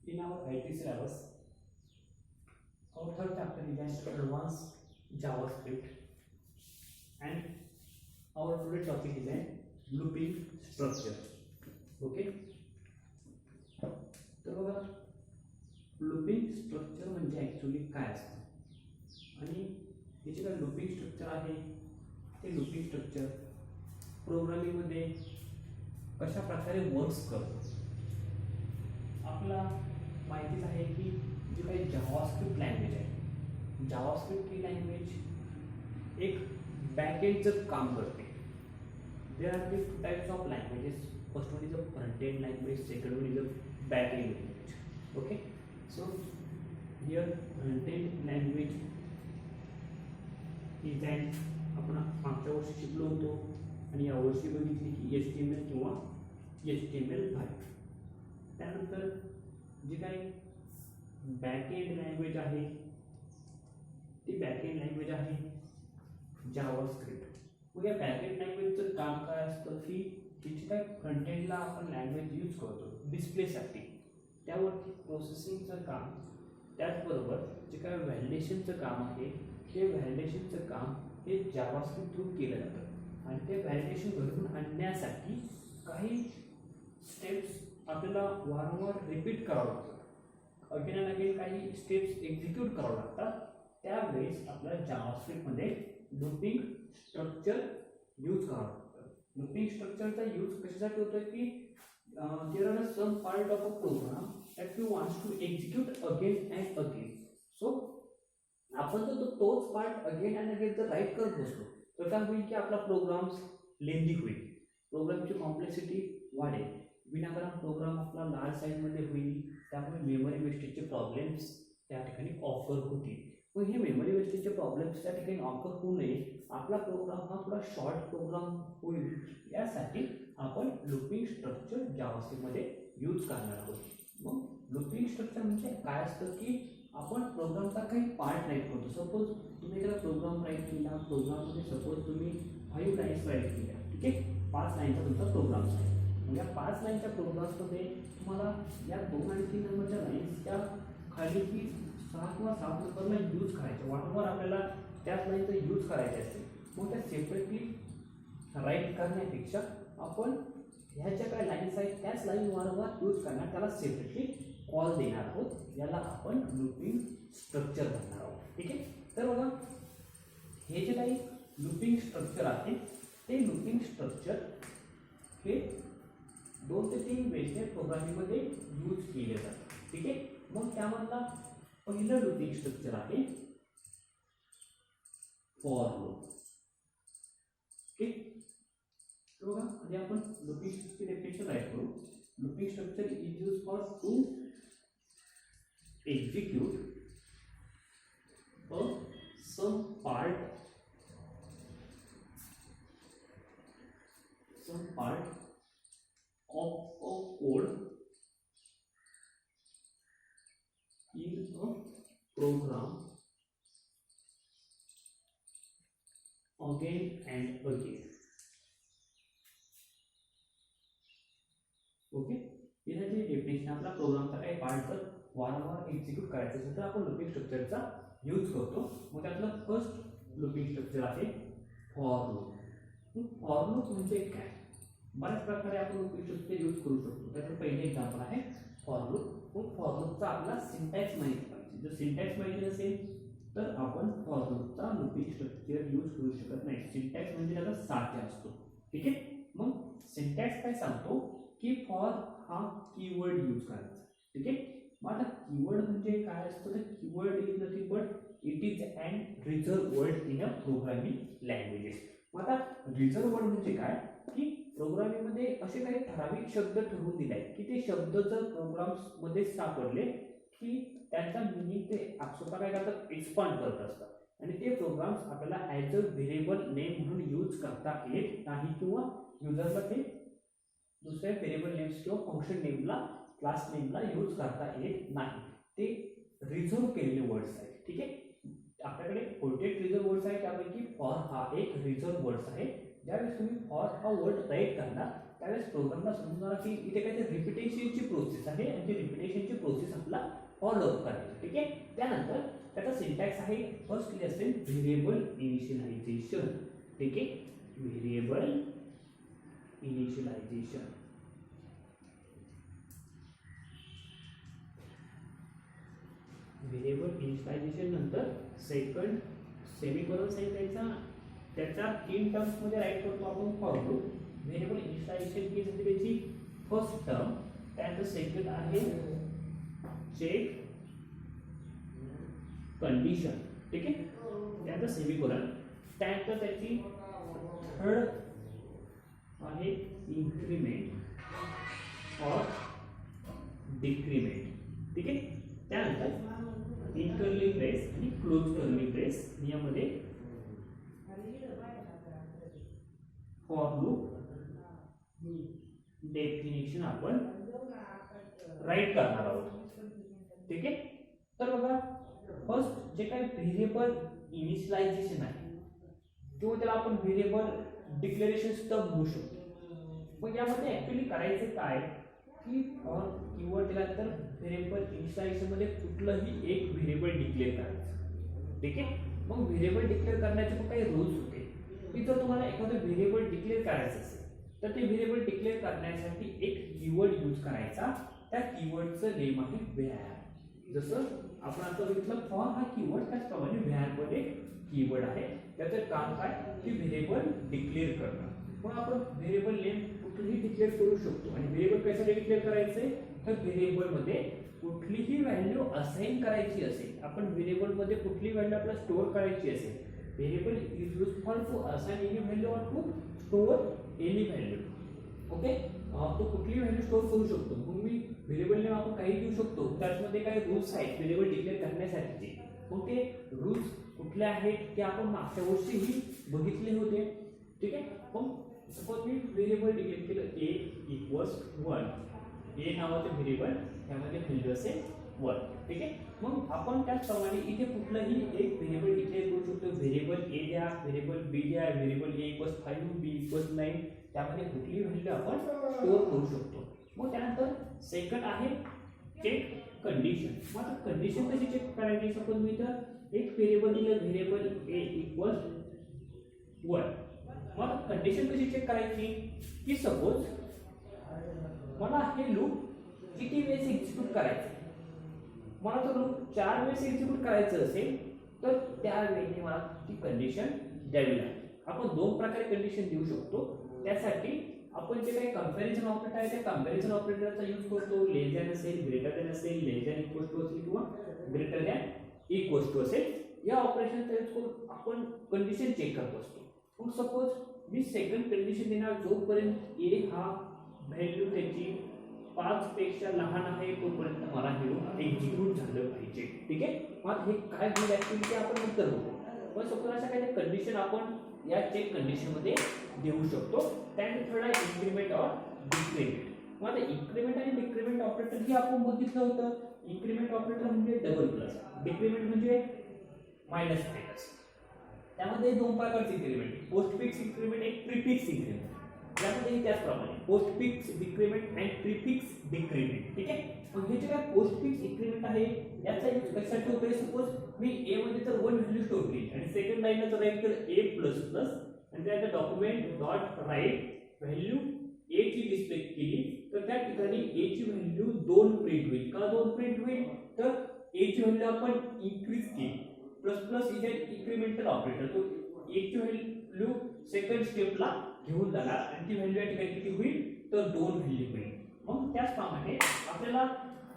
In our IT syllabus, our third chapter is an advanced JavaScript, and our today topic is a looping structure. Okay, तर बघा looping structure म्हणजे actually काय असतं आणि हे जे काय लूपिंग स्ट्रक्चर आहे ते लूपिंग स्ट्रक्चर प्रोग्रामिंगमध्ये कशा प्रकारे वर्क्स करतो. आपल्याला माहितीच आहे की जे काही जावास्क्रिप्ट लँग्वेज आहे, जावास्क्रिप्ट ही लँग्वेज एक बॅकएंडचं काम करते. There are two types of languages. First one is a front end language, second one is a back end language. Okay, so here front end language is and आपण मागच्या वर्षी शिकलो होतो आणि यावर्षी बघितली की HTML किंवा HTML5. त्यानंतर जी काही बॅक एंड लँग्वेज आहे ती बॅक एंड लँग्वेज आहे जावास्क्रिप्ट. मग या बॅक एंड लँग्वेजचं काम काय असतं की तिची काय फ्रंट एंडला आपण लँग्वेज यूज करतो डिस्प्लेसाठी, त्यावरती प्रोसेसिंगचं काम, त्याचबरोबर जे काय व्हॅलिडेशनचं काम आहे ते व्हॅलिडेशनचं काम हे जावास्क्रिप्ट थ्रू केलं जातं. आणि ते व्हॅलिडेशन घडवून आणण्यासाठी काही स्टेप्स आपल्याला वारंवार रिपीट करावं लागतं. अगेन अँड अगेन काही स्टेप्स एक्झिक्यूट करावं लागतात. त्यावेळेस आपल्याला जावास्क्रिप्टमध्ये लूपिंग स्ट्रक्चर यूज करावं लागतं. लूपिंग स्ट्रक्चरचा यूज कशासाठी होतो की there are some part of a program that you want to execute again and again. So आपण जर तोच पार्ट अगेन अँड अगेन जर राईट करत बसलो तर काय होईल की आपला प्रोग्राम लेंदी होईल, प्रोग्रामची कॉम्प्लेक्सिटी वाढेल, विनाकारण प्रोग्राम आपला लार्ज साईजमध्ये होईल. त्यामुळे मेमरी वेस्टेजचे प्रॉब्लेम्स त्या ठिकाणी ऑफर होतील. मग हे मेमरी वेस्टेजचे प्रॉब्लेम्स त्या ठिकाणी ऑफर होऊ नये, आपला प्रोग्राम हा थोडा शॉर्ट प्रोग्राम होईल, यासाठी आपण लूपिंग स्ट्रक्चर जावास्क्रिप्टमध्ये यूज करणार आहोत. मग लूपिंग स्ट्रक्चर म्हणजे काय असतं की आपण प्रोग्रामचा काही पार्ट राईट करतो. सपोज तुम्ही एखादा प्रोग्राम राईट केला, प्रोग्राममध्ये सपोज तुम्ही 5 लाईन्स राईट केल्या, ठीक आहे, 5 लाईनचा तुमचा प्रोग्राम आहे. मग या 5 लाईनच्या प्रोग्राम्समध्ये तुम्हाला या 2 आणि 3 नंबरच्या लाईन्सच्या खाली की 6 किंवा 7 नंबरला यूज करायचे, वारंवार आपल्याला त्याच लाईनचा यूज करायचे असते. मग त्या सेपरेटली राईट करण्यापेक्षा आपण ह्या ज्या काही लाईन्स आहेत त्याच लाईन वारंवार यूज करणार, त्याला सेपरेटली कॉल देणार आहोत. याला आपण लूपिंग स्ट्रक्चर म्हणणार आहोत. ठीक आहे, तर बघा हे जे काही लूपिंग स्ट्रक्चर आहे ते लूपिंग स्ट्रक्चर हे 2 ते 3 वेळेस प्रोग्रामिंगमध्ये यूज केले जातात. ठीक आहे, मग त्यामधला पहिलं लूपिंग स्ट्रक्चर आहे फॉर लूप. ओके, तर बघा आधी आपण लूपिंग स्ट्रक्चर डेफिनेशन राईट करू. Looping structure is use for to execute some part of a code in a program again and again. Okay, याची डेफिनेशन आपला प्रोग्रामचा काही पार्ट जर वारंवार एक्झिक्यूट करायचं असेल तर आपण लूपिंग स्ट्रक्चरचा यूज करतो. मग त्यातलं फर्स्ट लूपिंग स्ट्रक्चर आहे फॉर लूप. फॉर लूप म्हणजे काय, बऱ्याच प्रकारे आपण लूपिंग स्ट्रक्चर यूज करू शकतो. त्याचं पहिले एक्झाम्पल आहे फॉर लूप. मग फॉर लूपचा आपला सिंटॅक्स माहिती पाहिजे. जर सिंटॅक्स माहिती नसेल तर आपण फॉर लूपचा लूपिंग स्ट्रक्चर यूज करू शकत नाही. सिंटॅक्स म्हणजे त्याचा साध्य असतो. ठीक आहे, मग सिंटॅक्स काय सांगतो की फॉर हा कीवर्ड यूज करायचा. ठीक आहे, मग आता कीवर्ड म्हणजे काय असतं तर keyword is nothing but it is an reserve word in a programming languages. मग आता रिझर्व वर्ड म्हणजे काय की प्रोग्रामिंगमध्ये असे काही ठराविक शब्द ठरवून दिले आहेत की ते शब्द जर प्रोग्राम्समध्ये सापडले की त्यांचा मिनिंग ते स्वतः काय करतात, एक्सपांड करत असतात आणि ते प्रोग्राम्स आपल्याला ॲज अ व्हेरिएबल नेम म्हणून यूज करता येत नाही किंवा युजरला ते दुसऱ्या व्हेरिएबल नेम्स किंवा फंक्शन नेमला, क्लास नेमला यूज करता येत नाही. ते रिझर्व केलेले वर्ड्स आहेत. ठीक आहे, आपल्याकडे 48 रिझर्व वर्ड्स आहेत, त्यापैकी फॉर हा एक रिझर्व वर्ड्स आहे. ज्यावेळेस तुम्ही फॉर हा वर्ड राईट करणार त्यावेळेस प्रोग्रामला समजणार की इथे काहीतरी रिपिटेशनची प्रोसेस आहे आणि ती रिपिटेशनची प्रोसेस आपल्याला फॉलो करायचं. ठीक आहे. त्यानंतर त्याचा सिंटॅक्स आहे फर्स्ट लेसन व्हेरिएबल इनिशियलायझेशन. ठीक आहे. Variable initialization. व्हेरिएबल इनिशियलायझेशन नंतर सेकंड सेमीकोलन साइन द्यायचा. त्याच्या 3 टर्म्स मध्ये राईट करतो आपण for loop. Variable initialization case मध्ये त्याची फर्स्ट टर्म, त्यानंतर सेकंड आहे चेक कंडिशन. ठीक आहे. त्यानंतर सेमीकोलन, त्यानंतर त्याची थर्ड आहे इन्क्रीमेंट और डिक्रीमेंट. ठीक आहे. त्यानंतर इन कर्ली ब्रेस आणि क्लोज कर्ली ब्रेस यामध्ये फॉर लूप डेफिनेशन आपण राईट करणार आहोत. ठीक आहे. तर बघा फर्स्ट जे काही व्हेरिएबल इनिशियलायझेशन आहे किंवा त्याला आपण व्हेरिएबल डिक्लेरेशन सुद्धा म्हणू शकतो. पण यामध्ये ऍक्च्युअली करायचं काय की फॉर कीवर्ड दिल्यानंतर व्हेरिएबल इनिशियलायझेशन मध्ये कुठलंही एक व्हेरिएबल डिक्लेअर करायचं. ठीक आहे. मग व्हेरिएबल डिक्लेअर करण्याचे पण काही रूल्स होते की जर तुम्हाला एखादं व्हेरिएबल डिक्लेअर करायचं असेल तर ते व्हेरिएबल डिक्लेअर करण्यासाठी एक कीवर्ड यूज करायचा. त्या कीवर्डचं नेम आहे व्हॅर. जसं आपण आता बघितलं फॉर हा कीवर्ड, त्याचप्रमाणे व्हॅर मध्ये कीवर्ड आहे. त्याचं काम काय की व्हेरिएबल डिक्लेअर करणं. मग आपण व्हेरिएबल नेम कुठलीही डिक्लेअर करू शकतो. आणि व्हेरिएबल कशासाठी डिक्लेअर करायचंय तर व्हेरिएबल मध्ये कुठलीही व्हॅल्यू असाइन करायची असेल, आपण व्हेरिएबल मध्ये कुठलीही व्हॅल्यू आपल्याला स्टोअर करायची असेल, variable is useful to assign any value or to store any value. Okay. तो कुठलीही व्हॅल्यू स्टोअर करू शकतो. मग मी व्हेरिएबल नेम आपण काही देऊ शकतो. त्यामध्ये काही रूल्स आहेत व्हेरिएबल डिक्लेअर करण्यासाठीचे. मग ते रूल्स कुठले आहेत ते आपण मागच्या वर्षीही बघितले होते. ठीक आहे. मग सपोज मी व्हेरिएबल डिक्लेअर केलं a इक्वल्स 1. a नावाचं व्हेरिएबल, त्यामध्ये व्हॅल्यू असेल 1. ठीक आहे. मग आपण त्याचप्रमाणे इथे कुठलंही एक व्हेरिएबल डिक्लेअर करू शकतो. व्हेरिएबल a द्या, व्हेरिएबल b द्या, variable a equals 5, b equals 9, त्यामध्ये कुठलीही व्हॅल्यू आपण स्टोअर करू शकतो. मग त्यानंतर सेकंड आहे चेक कंडिशन. मग आता कंडिशन कशी चेक करायची. सपोज मी तर एक व्हेरिएबल दिलं, व्हेरिएबल a इक्वल्स 1. मग कंडिशन कशी चेक करायची की सपोज मला हे लूप किती वेळेस एक्झिक्यूट करायचं. मला तो लूप 4 वेळेस एक्झिक्यूट करायचं असेल तर त्यावेळी मला ती कंडिशन द्यावी लागेल. आपण 2 प्रकारे कंडिशन देऊ शकतो. त्यासाठी आपण जे काही कंपॅरिझन ऑपरेटर आहे त्या कंपॅरिझन ऑपरेटरचा यूज करतो. लेस दॅन असेल, ग्रेटर दॅन असेल, लेस दॅन इक्वल टू असेल किंवा ग्रेटर दॅन इक्वल टू असेल. या ऑपरेशनचा यूज करून आपण कंडिशन चेक करत असतो. मग सपोज मी सेकंड कंडिशन देणार, जोपर्यंत a हा व्हॅल्यू त्याची 5 पेक्षा लहान आहे तोपर्यंत मला हे लूप एक्झिक्यूट झालं पाहिजे. ठीक आहे. मग हे काय होईल ऍक्च्युअली ते आपण नंतर बघू. पण सपोज अशा काही कंडिशन आपण या चेक कंडिशन मध्ये देऊ शकतो. त्यानंतर थोडा इन्क्रीमेंट और डिक्रीमेंट. मग आता इन्क्रीमेंट आणि डिक्रीमेंट ऑपरेटर हे आपण बघितलं होतं. इन्क्रीमेंट ऑपरेटर म्हणजे डबल प्लस, डिक्रीमेंट म्हणजे मायनस मायनस. त्यामध्ये 2 प्रकारचे इन्क्रीमेंट, पोस्ट फिक्स इन्क्रीमेंट, एक प्रीफिक्स इन्क्रीमेंट. यामध्ये त्याचप्रमाणे पोस्ट फिक्स डिक्रीमेंट आणि प्रीफिक्स डिक्रीमेंट. ठीक आहे. मग हे जे काय पोस्ट फिक्स इन्क्रीमेंट आहे याचा यूज कशासाठी होतोय. सपोज मी a मध्ये तर 1 व्हॅल्यू स्टोअर केली आणि सेकंड लाईनला जर राईट केलं a प्लस प्लस आणि त्याच्या document dot write value a ची डिस्प्ले केली तर त्या ठिकाणी a ची व्हॅल्यू 2 प्रिंट होईल. का 2 प्रिंट होईल तर a ची व्हॅल्यू आपण इन्क्रीज केली. Plus plus is an incremental operator. तो a ची व्हॅल्यू सेकंड स्टेपला घेऊन जाणार आणि ती व्हॅल्यू या ठिकाणी किती होईल तर 2 व्हॅल्यू होईल. मग त्याचप्रमाणे आपल्याला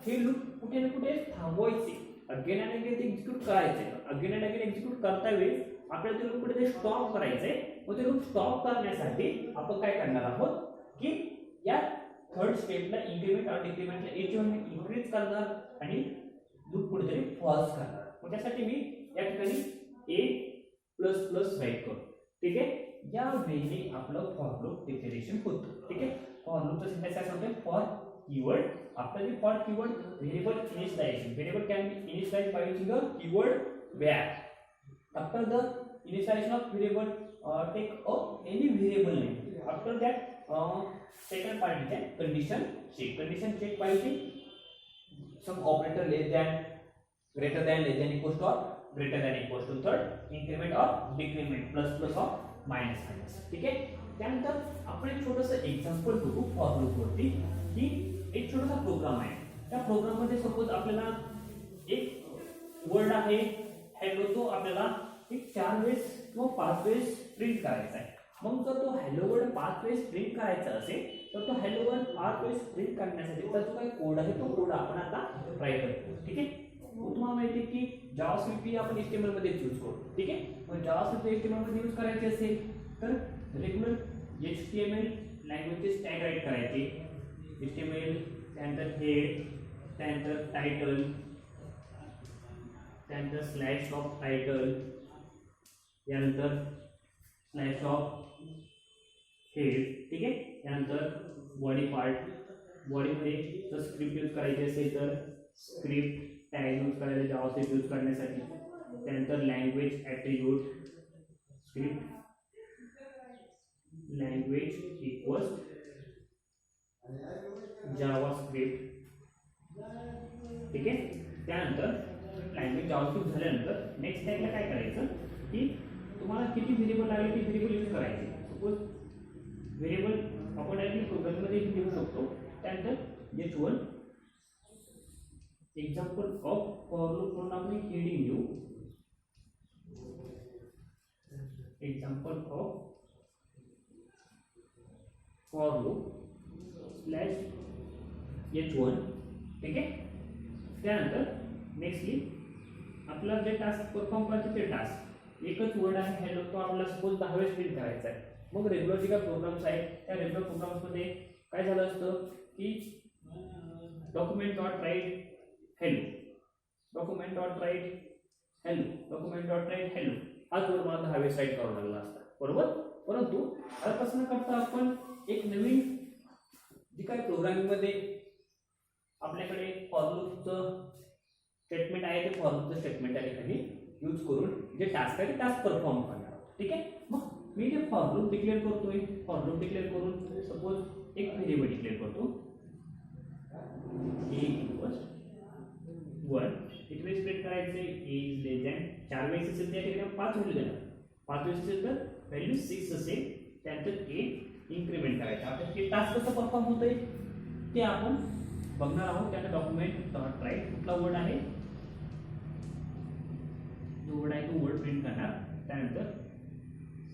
हे लूप कुठे ना कुठे थांबवायचे, अगेन अँड अगेन एक्झिक्यूट करायचे. अगेन अँड अगेन एक्झिक्यूट करता वेळी आपल्याला ते लूप कुठे स्टॉप करायचंय. मग ते लूप स्टॉप करण्यासाठी आपण काय करणार आहोत की या थर्ड स्टेपला इन्क्रीमेंट और डिक्रीमेंटला a ची व्हॅल्यू इन्क्रीज करणार आणि लूप कुठेतरी पॉज करणार. मग त्यासाठी मी या ठिकाणी a प्लस प्लस राईट करतो. ठीक आहे. या वेळी आपलं फॉर लूप डिक्लेरेशन होतं. ठीक आहे. फॉर लूपचं सिंटॅक्स काय सांगतोय. For keyword, after the for keyword variable initialization, variable can be initialized by using the keyword var. After the initialization of variable, take of any variable name. After that second part is condition check. Condition check by using some operator less than, greater than, less than, equals to or greater than equals to. Third increment or decrement, plus plus or minus minus. ठीक आहे. त्यानंतर आपण एक छोटंसं example बघू for loop वरती, की एक छोटासा प्रोग्राम आहे. त्या प्रोग्राम मध्ये सपोज आपल्याला एक वर्ड आहे हॅलो, तो आपल्याला एक 4 वेळेस किंवा 5 वेळेस प्रिंट करायचा आहे. मग जर तो हॅलो वर्ड 5 वेळेस प्रिंट करायचा असेल तर तो हॅलो वर्ड 5 वेळेस प्रिंट करण्यासाठी जो काही कोड आहे तो कोड आपण आता ट्राय करतो. ठीक आहे. तुम्हाला माहिती आहे की जावास्क्रिप्ट ही आपण HTML मध्ये यूज करतो. ठीक आहे. मग जावास्क्रिप्ट HTML मध्ये यूज करायचे असेल तर regular HTML languages tag write करायचे. HTML, त्यानंतर हेड, त्यानंतर टायटल, त्यानंतर स्लॅश ऑफ टायटल, यानंतर स्लॅश ऑफ हेड. ठीक आहे. त्यानंतर बॉडी पार्ट, बॉडीमध्ये जर स्क्रिप्ट यूज करायची असेल तर स्क्रिप्ट टॅग यूज करायचा जावास्क्रिप्ट यूज करण्यासाठी. त्यानंतर language attribute, script language equals JavaScript. ठीक आहे. त्यानंतर लँग्वेज जावास्क्रिप्ट झाल्यानंतर नेक्स्ट टाइमला काय करायचं की तुम्हाला किती व्हेरिएबल लागले ते व्हेरिएबल यूज करायचे. सपोज व्हेरिएबल आपण डायरेक्टली प्रोग्राममध्ये लिहू शकतो. त्यानंतर H1 example of for loop म्हणून आपण एक हेडिंग घेऊ. Example of for loop slash H1. ठीक आहे. त्यानंतर नेक्स्टली आपला जे टास्क परफॉर्म करायचं ते टास्क एकच वर्ड आहे हॅलो, तो आपल्याला सपोज 10 वेळेस प्रिंट करायचा आहे. मग रेग्युलर जे काही प्रोग्राम्स आहेत त्या रेग्युलर प्रोग्राम्समध्ये काय झालं असतं की document dot write hello, document dot write hello, document dot write hello हाच वर्ड मला 10 वेळेस राईट करावा लागला असता. बरोबर. परंतु आतापासून करता आपण एक नवीन जी काही प्रोग्रामिंगमध्ये आपल्याकडे फॉर लूपचं स्टेटमेंट आहे ते फॉर लूपचं स्टेटमेंट या ठिकाणी यूज करून जे टास्क आहे ते टास्क परफॉर्म करणार आहोत. ठीक आहे. मग मी ते फॉर लूप डिक्लेअर करतोय. फॉर लूप डिक्लेअर करून सपोज एक व्हेरिएबल डिक्लेअर करतो a इक्वल्स 1. किती वेळेस प्रिंट करायचे a इज लेस दॅन 4 वेळेस असेल त्या ठिकाणी 5 व्हॅल्यू देणार. 5 वेळेस असेल तर व्हॅल्यू 6 असेल. त्यानंतर a इन्क्रीमेंट करायचं. आता हे टास्क कसं परफॉर्म होतंय ते आपण बघणार आहोत. त्यानंतर डॉक्युमेंट डॉट राईट कुठला वर्ड आहे जो वर्ड आहे तो वर्ड प्रिंट करणार. त्यानंतर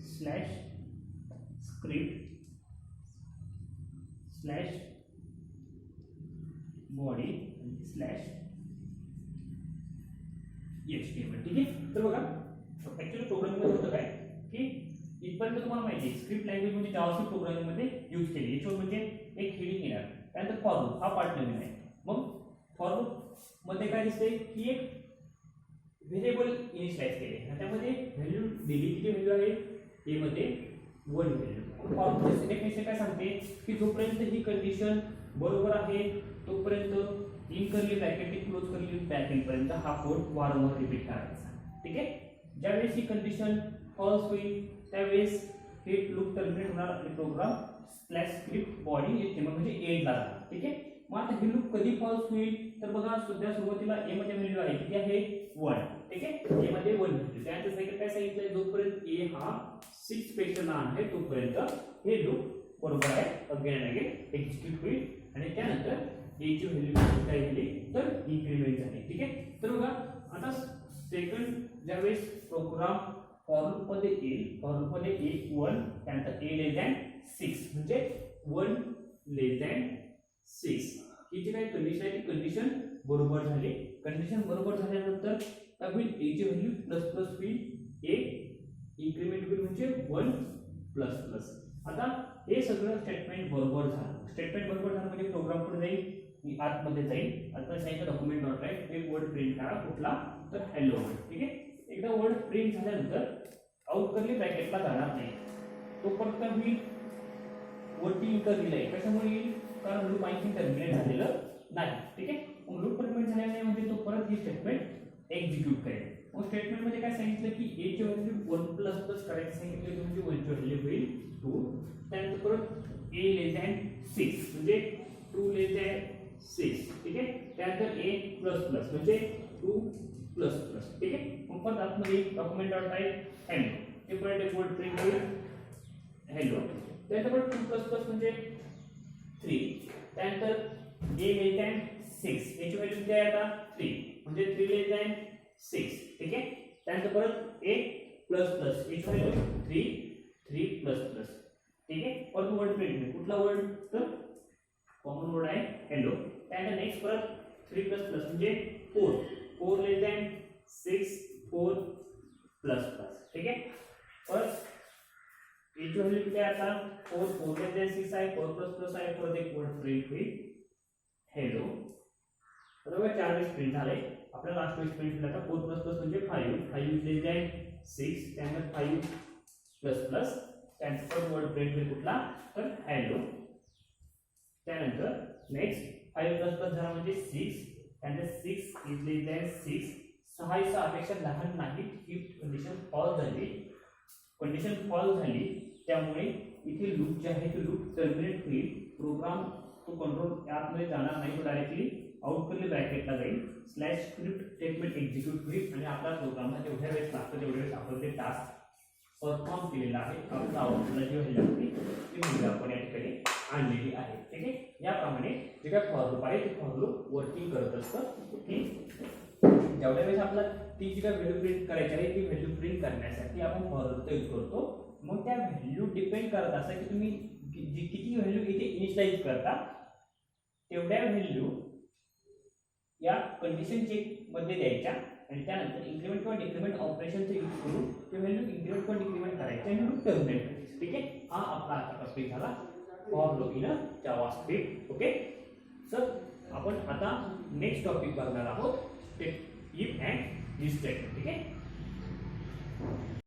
slash script slash body slash HTML. ठीक आहे. तर बघा ऍक्च्युअली प्रोग्रामिंगमध्ये होतं काय की इथपर्यंत तुम्हाला माहिती आहे स्क्रिप्ट लँग्वेज म्हणजे जावास्क्रिप्ट प्रोग्रामिंगमध्ये यूज केली. H1 म्हणजे एक हेडिंग येणार. त्यानंतर फॉर लूप हा पार्ट नवीन आहे. मग फॉर लूप मध्ये काय दिसतंय की एक व्हेरिएबल इनिशियलाइज केले आणि त्यामध्ये व्हॅल्यू दिली. किती व्हॅल्यू आहे a मध्ये 1 व्हॅल्यू. फॉर लूपची डेफिनेशन काय सांगते की जोपर्यंत ही कंडिशन बरोबर आहे तोपर्यंत इन करली ब्रॅकेट क्लोज करली ब्रॅकेट पर्यंत हा कोड वारंवार रिपीट करायचा. ठीक आहे. ज्यावेळेस ही कंडिशन फॉल्स होईल त्यावेळेस हे लूप टर्मिनेट होणार आणि program slash script body HTML म्हणजे एंडला जाणार. ठीक आहे. मग आता हे लूप कधी फॉल्स होईल तर बघा सध्या सुरुवातीला a मध्ये व्हॅल्यू आहे किती आहे 1. ठीक आहे. a मध्ये 1 व्हॅल्यू. त्यानंतर सायकल काय सांगितलंय जोपर्यंत a हा 6 पेक्षा लहान आहे तोपर्यंत हे लूप बरोबर आहे अगेन अँड अगेन एक्झिक्यूट होईल आणि त्यानंतर a ची व्हॅल्यू काय झाली तर इन्क्रीमेंट झाली. ठीक आहे. तर बघा आता सेकंड ज्यावेळेस प्रोग्राम फॉर लूप मध्ये येईल फॉर लूप मध्ये 1 त्यानंतर a लेस दॅन 6 म्हणजे 1 लेस दॅन 6 ही जी काही कंडिशन आहे ती कंडिशन बरोबर झाली. कंडिशन बरोबर झाल्यानंतर काय होईल a ची व्हॅल्यू प्लस प्लस होईल. a इन्क्रीमेंट होईल म्हणजे 1 प्लस प्लस. आता हे सगळं स्टेटमेंट बरोबर झालं. स्टेटमेंट बरोबर झालं म्हणजे प्रोग्राम पुढे जाईल आतमध्ये जाईल. आता सांगितलं डॉक्युमेंट डॉट राईट एक वर्ड प्रिंट करा कुठला तर हॅलो वर्ड. ठीक आहे. एकदा वर्ड प्रिंट झाल्यानंतर आउट करली ब्रॅकेटला जाणार नाही. तो परत काय होईल वरती इंटर दिलाय. कशामुळे येईल कारण लूप आणखी टर्मिनेट झालेलं नाही. ठीक आहे. मग लूप टर्मिनेट झालेलं नाही म्हणजे तो परत ही स्टेटमेंट एक्झिक्यूट करेल. मग स्टेटमेंट मध्ये काय सांगितलं की a ची व्हॅल्यू 1 प्लस प्लस करायचं सांगितलं म्हणजे 1 ची व्हॅल्यू होईल 2. त्यानंतर परत a लेस दॅन 6 म्हणजे 2 लेस दॅन 6 ठीक आहे. त्यानंतर a प्लस प्लस म्हणजे 2 प्लस प्लस ठीक आहे. मग परत आतमध्ये डॉक्युमेंट डॉट टाइप हॅलो हे परत एक वर्ड प्रिंट होईल हॅलो. त्यानंतर परत 2 प्लस प्लस म्हणजे 3. त्यानंतर a लेस दॅन 6 याची व्हॅल्यू किती आहे आता 3 म्हणजे 3 लेस दॅन 6 ठीक आहे. त्यानंतर परत a प्लस प्लस याची व्हॅल्यू 3 प्लस प्लस ठीक आहे. परत वर्ड प्रिंट होईल कुठला वर्ड तर कॉमन वर्ड आहे हॅलो. त्यानंतर नेक्स्ट परत 3 प्लस प्लस म्हणजे 4 लेस दॅन 6 4 प्लस प्लस ठीक आहे. परत याची व्हॅल्यू किती आहे आता 4 लेस दॅन 6 आहे 4 प्लस प्लस आहे. परत एक वर्ड प्रिंट होईल हॅलो. बरोबर 4 वेळेस प्रिंट झाले. आपल्याला लास्ट वेळेस प्रिंट झाला का 4 प्लस प्लस म्हणजे 5 लेस दॅन 6 त्यानंतर 5 प्लस प्लस त्यानंतर वर्ड प्रिंट होईल कुठला तर हॅलो. त्यानंतर नेक्स्ट 5 प्लस प्लस झाला म्हणजे 6 त्यानंतर 6 इज लेस दॅन 6 6 6 पेक्षा लहान नाही ही कंडिशन फॉल्स झाली. कंडिशन फॉल्स झाली त्यामुळे इथे लूप जे आहे ते लूप टर्मिनेट होईल. प्रोग्राम तो कंट्रोल ॲपमध्ये जाणार नाही तो डायरेक्टली आउट करले ब्रॅकेटला जाईल स्लॅश स्क्रिप्ट स्टेटमेंट एक्झिक्यूट होईल आणि आपला प्रोग्रामला जेवढ्या वेळेस लागतं तेवढ्या वेळेस आपण ते टास्क परफॉर्म केलेला आहे. आपला आउटपुटला जी व्हॅल्यू होती ती व्हॅल्यू आपण या ठिकाणी आणलेली आहे ठीक आहे. याप्रमाणे जे काय फॉर लूप आहे ते फॉर लूप वर्किंग करत असतं की जेवढ्या वेळेस आपल्याला ती जी काय व्हॅल्यू प्रिंट करायची आहे ती व्हॅल्यू प्रिंट करण्यासाठी आपण फॉर लूपचा यूज करतो. मग त्या व्हॅल्यू डिपेंड करत असतं की तुम्ही जी किती व्हॅल्यू इथे इनिशियलाइज करता तेवढ्या व्हॅल्यू या कंडिशन चेक मध्ये द्यायच्या आणि त्यानंतर इन्क्रीमेंट किंवा डिक्रीमेंट ऑपरेशनचा यूज करून ते व्हॅल्यू इन्क्रीमेंट किंवा डिक्रीमेंट करायचे आणि मग टर्मिनेट करायचे ठीक आहे. हा आपला आता टॉपिक झाला for loop in JavaScript okay. Sir आपण आता नेक्स्ट टॉपिक बघणार आहोत इफ अँड दिस स्टेटमेंट ठीक आहे.